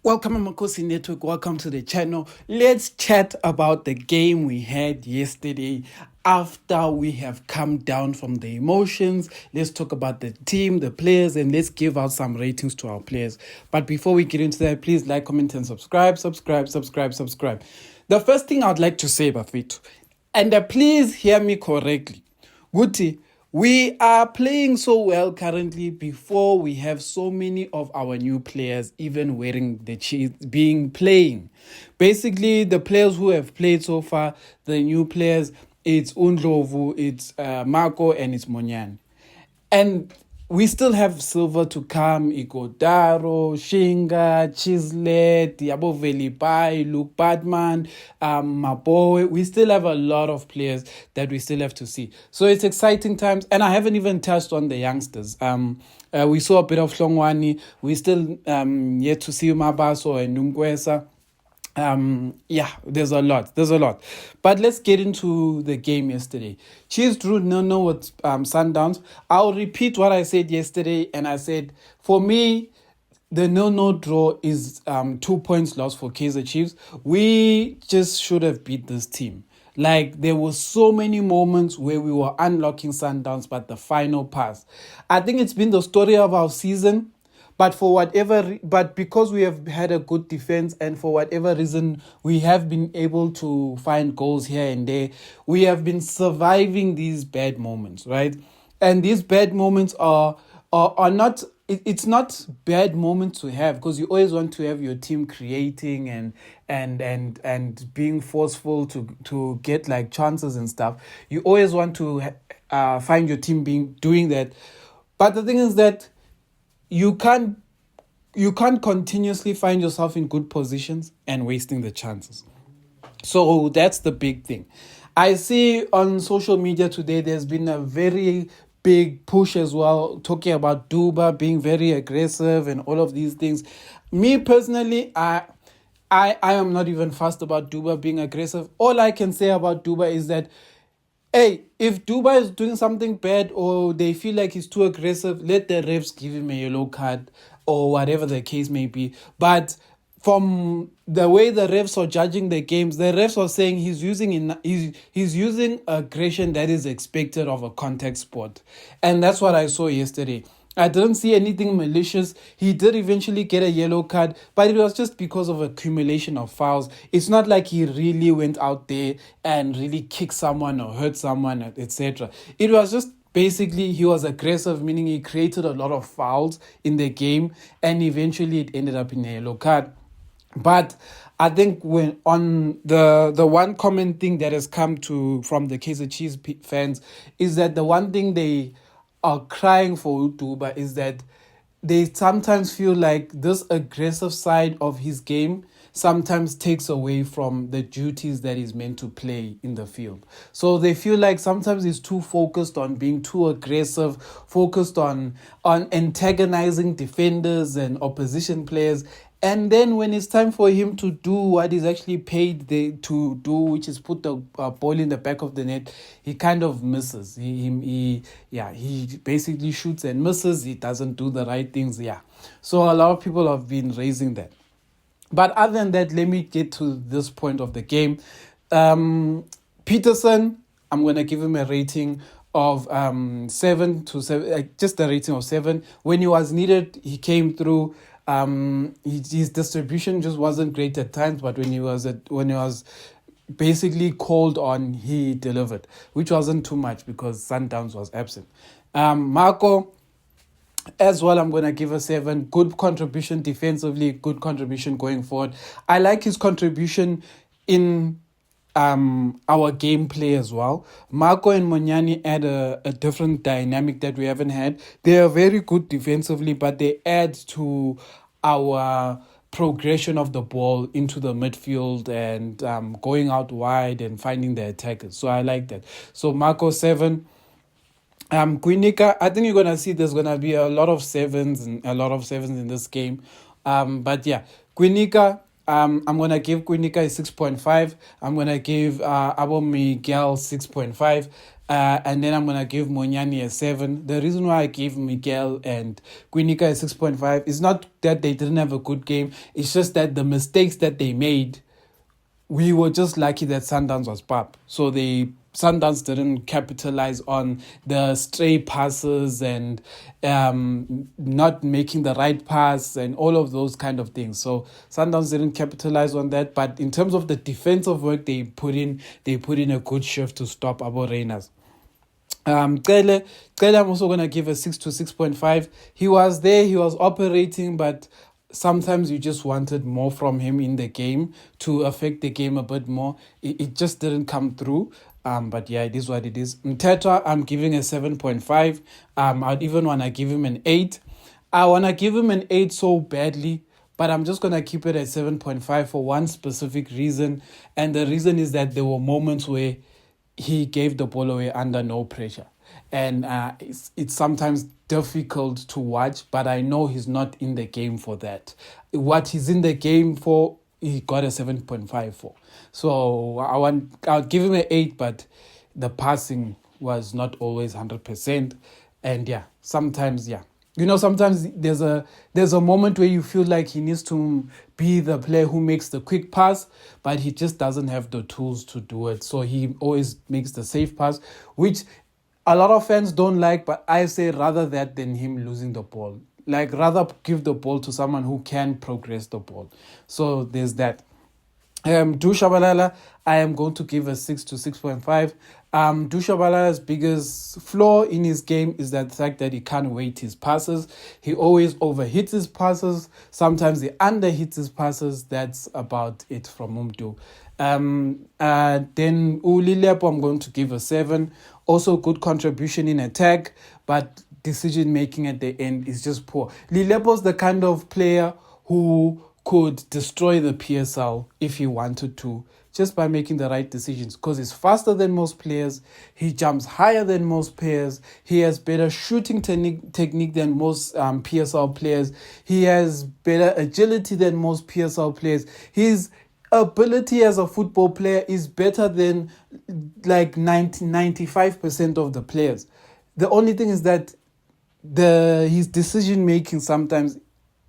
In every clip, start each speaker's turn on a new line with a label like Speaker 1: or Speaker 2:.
Speaker 1: Welcome, Amakhosi Network. Welcome to the channel. Let's chat about the game we had yesterday after we have come down from the emotions. Let's talk about the team, the players, and let's give out some ratings to our players. But before we get into that, please like, comment, and subscribe. The first thing I'd like to say, Bafito, and please hear me correctly. Guti, we are playing so well currently before we have so many of our new players even wearing the cheese being playing. Basically, the players who have played so far, the new players, it's Undlovu, it's Marco, and it's Monyan. And we still have silver to come. Igodaro, Shinga, Chislet, Yabo Velipai, Luke Baartman, Maboe. We still have a lot of players that we still have to see. So it's exciting times. And I haven't even touched on the youngsters. We saw a bit of Hlongwane. We still yet to see Mabaso and Nungwesa. There's a lot. But let's get into the game yesterday. Chiefs drew 0-0 with Sundowns. I'll repeat what I said yesterday, and I said, for me, the 0-0 draw is 2 points lost for Kaizer Chiefs. We just should have beat this team. Like, there were so many moments where we were unlocking Sundowns, but the final pass. I think it's been the story of our season. But because we have had a good defense and for whatever reason we have been able to find goals here and there, we have been surviving these bad moments, right? And these bad moments are not. It's not bad moments to have because you always want to have your team creating and being forceful to get like chances and stuff. You always want to find your team doing that. But the thing is that you can't continuously find yourself in good positions and wasting the chances. So that's the big thing. I see on social media today there's been a very big push as well, talking about Duba being very aggressive and all of these things. Me personally, I am not even fussed about Duba being aggressive. All I can say about Duba is that, hey, if Duba is doing something bad or they feel like he's too aggressive, let the refs give him a yellow card or whatever the case may be. But from the way the refs are judging the games, the refs are saying he's using aggression that is expected of a contact sport. And that's what I saw yesterday. I didn't see anything malicious. He did eventually get a yellow card, but it was just because of accumulation of fouls. It's not like he really went out there and really kicked someone or hurt someone, etc. It was just basically he was aggressive, meaning he created a lot of fouls in the game, and eventually it ended up in a yellow card. But I think when on the one common thing that has come from the Kaizer Chiefs fans is that the one thing they are crying for Duba is that they sometimes feel like this aggressive side of his game sometimes takes away from the duties that he's meant to play in the field. So they feel like sometimes he's too focused on being too aggressive, focused on antagonizing defenders and opposition players. And then when it's time for him to do what he's actually paid to do, which is put the ball in the back of the net, he kind of misses. He basically shoots and misses. He doesn't do the right things. Yeah. So a lot of people have been raising that. But other than that, let me get to this point of the game. Peterson, I'm going to give him a rating of 7 to 7, just a rating of 7. When he was needed, he came through. His distribution just wasn't great at times, but when he was basically called on, he delivered, which wasn't too much because Sundowns was absent. Marco, as well, I'm going to give a 7. Good contribution defensively, good contribution going forward. I like his contribution in our gameplay as well. Marco and Monyani add a different dynamic that we haven't had. They are very good defensively, but they add to our progression of the ball into the midfield and going out wide and finding the attackers. So I like that. So Marco 7. Quinica, I think you're gonna see there's gonna be a lot of sevens in this game. But yeah, Quinica, I'm going to give Kwinika a 6.5. I'm going to give Abo Miguel 6.5. And then I'm going to give Monyani a 7. The reason why I gave Miguel and Kwinika a 6.5 is not that they didn't have a good game. It's just that the mistakes that they made, we were just lucky that Sundowns was pop. So Sundowns didn't capitalize on the stray passes and not making the right pass and all of those kind of things. So Sundowns didn't capitalize on that. But in terms of the defensive work they put in a good shift to stop our Reyners. Cele, I'm also going to give a 6 to 6.5. He was there, he was operating, but sometimes you just wanted more from him in the game to affect the game a bit more. It just didn't come through. But yeah, it is what it is. Mthethwa, I'm giving a 7.5. I'd even want to give him an 8. I want to give him an 8 so badly, but I'm just going to keep it at 7.5 for one specific reason. And the reason is that there were moments where he gave the ball away under no pressure. And it's sometimes difficult to watch, but I know he's not in the game for that. What he's in the game for, he got a 7.5 for. So I'll give him an 8, but the passing was not always 100%. And yeah, sometimes, yeah. Sometimes there's a moment where you feel like he needs to be the player who makes the quick pass, but he just doesn't have the tools to do it. So he always makes the safe pass, which a lot of fans don't like, but I say rather that than him losing the ball. Like, rather give the ball to someone who can progress the ball. So there's that. Dushabalala, I am going to give a 6 to 6.5. Dushabalala's biggest flaw in his game is that the fact that he can't weight his passes. He always overhits his passes. Sometimes he underhits his passes. That's about it from Umdu. Then Ulilepo, I'm going to give a 7. Also good contribution in attack, but decision making at the end is just poor. Lilepo's the kind of player who could destroy the PSL if he wanted to, just by making the right decisions, because he's faster than most players, he jumps higher than most players, he has better shooting technique than most PSL players, he has better agility than most PSL players, his ability as a football player is better than like 95% of the players. The only thing is that his decision making sometimes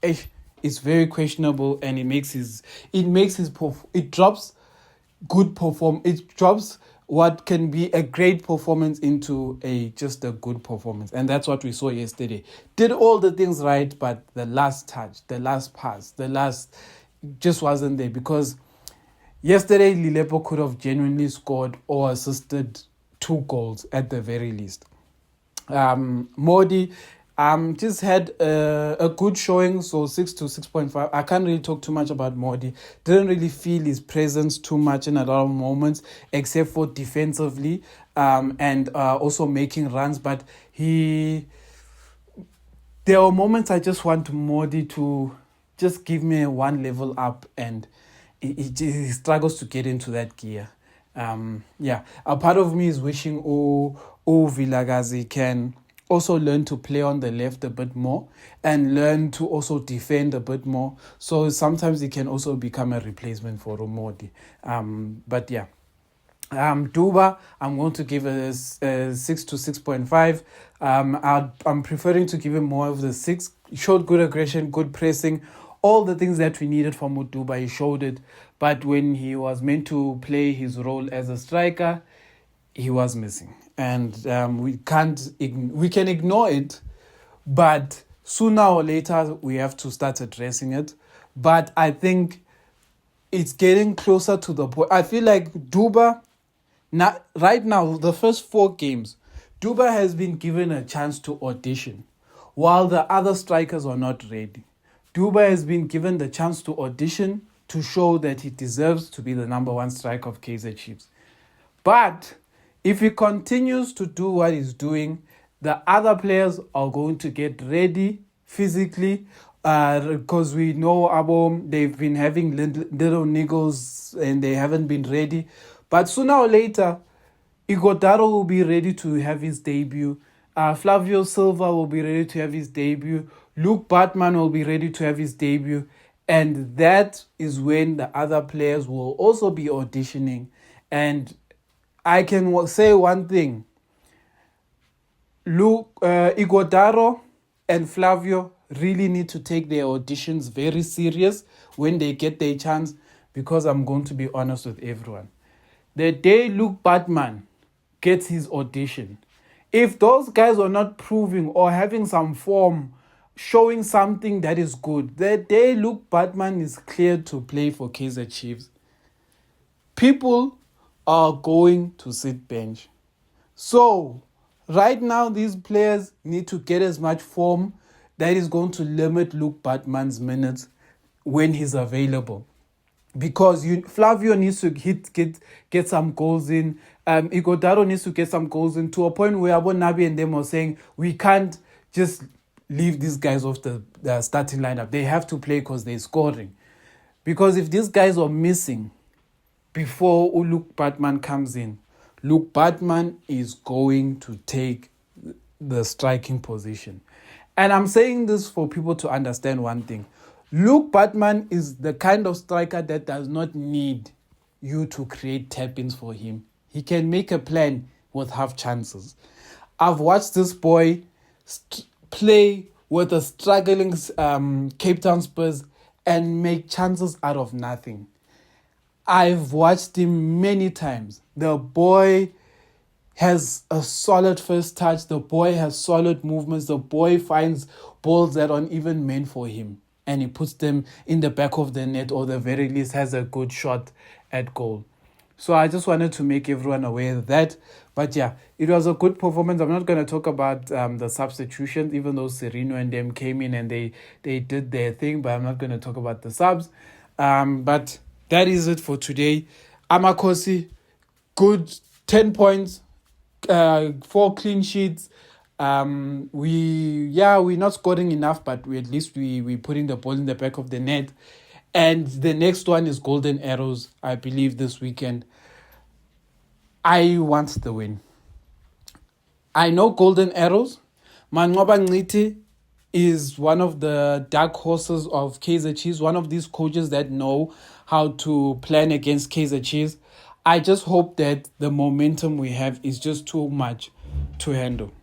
Speaker 1: is very questionable, and it drops what can be a great performance into just a good performance. And that's what we saw yesterday. Did all the things right, but the last touch, the last pass, just wasn't there, because yesterday Lilepo could have genuinely scored or assisted 2 goals at the very least. Modi just had a good showing, so 6 to 6.5. I can't really talk too much about Modi. Didn't really feel his presence too much in a lot of moments, except for defensively and also making runs. But there were moments I just want Modi to just give me one level up, and he struggles to get into that gear. A part of me is wishing Vilagazi can also learn to play on the left a bit more and learn to also defend a bit more. So sometimes he can also become a replacement for Romodi. Duba, I'm going to give a 6 to 6.5. I'm preferring to give him more of the 6. He showed good aggression, good pressing, all the things that we needed from Duba, he showed it. But when he was meant to play his role as a striker, he was missing. And we can ignore it, but sooner or later we have to start addressing it. But I think it's getting closer to the point. I feel like Duba, right now, the first 4 games, Duba has been given a chance to audition, while the other strikers are not ready. Duba has been given the chance to audition to show that he deserves to be the number 1 striker of Kaizer Chiefs. But if he continues to do what he's doing, the other players are going to get ready physically, because we know they've been having little niggles and they haven't been ready. But sooner or later, Igodaro will be ready to have his debut. Flavio Silva will be ready to have his debut. Luke Baartman will be ready to have his debut. And that is when the other players will also be auditioning. And I can say one thing. Igodaro and Flavio really need to take their auditions very serious when they get their chance, because I'm going to be honest with everyone. The day Luke Baartman gets his audition, if those guys are not proving or having some form, showing something that is good, the day Luke Baartman is cleared to play for Kaizer Chiefs, people are going to sit bench. So right now, these players need to get as much form that is going to limit Luke Baartman's minutes when he's available. Because Flavio needs to get some goals in. Igodaro needs to get some goals in, to a point where Abu Nabi and them are saying we can't just leave these guys off the starting lineup. They have to play because they're scoring. Because if these guys are missing before Luke Baartman comes in, Luke Baartman is going to take the striking position. And I'm saying this for people to understand one thing. Luke Baartman is the kind of striker that does not need you to create tap-ins for him. He can make a plan with half chances. I've watched this boy play with the struggling Cape Town Spurs and make chances out of nothing. I've watched him many times. The boy has a solid first touch. The boy has solid movements. The boy finds balls that aren't even meant for him, and he puts them in the back of the net, or the very least has a good shot at goal. So I just wanted to make everyone aware of that. But yeah, it was a good performance. I'm not going to talk about the substitutions, even though Serino and them came in and they did their thing, but I'm not going to talk about the subs. But that is it for today. Amakhosi, good 10 points, 4 clean sheets. We're not scoring enough, but at least we're putting the ball in the back of the net. And the next one is Golden Arrows, I believe, this weekend. I want the win. I know Golden Arrows. Manqoba Nciti is one of the dark horses of Kaizer Chiefs, one of these coaches that know how to plan against Kaizer Chiefs. I just hope that the momentum we have is just too much to handle.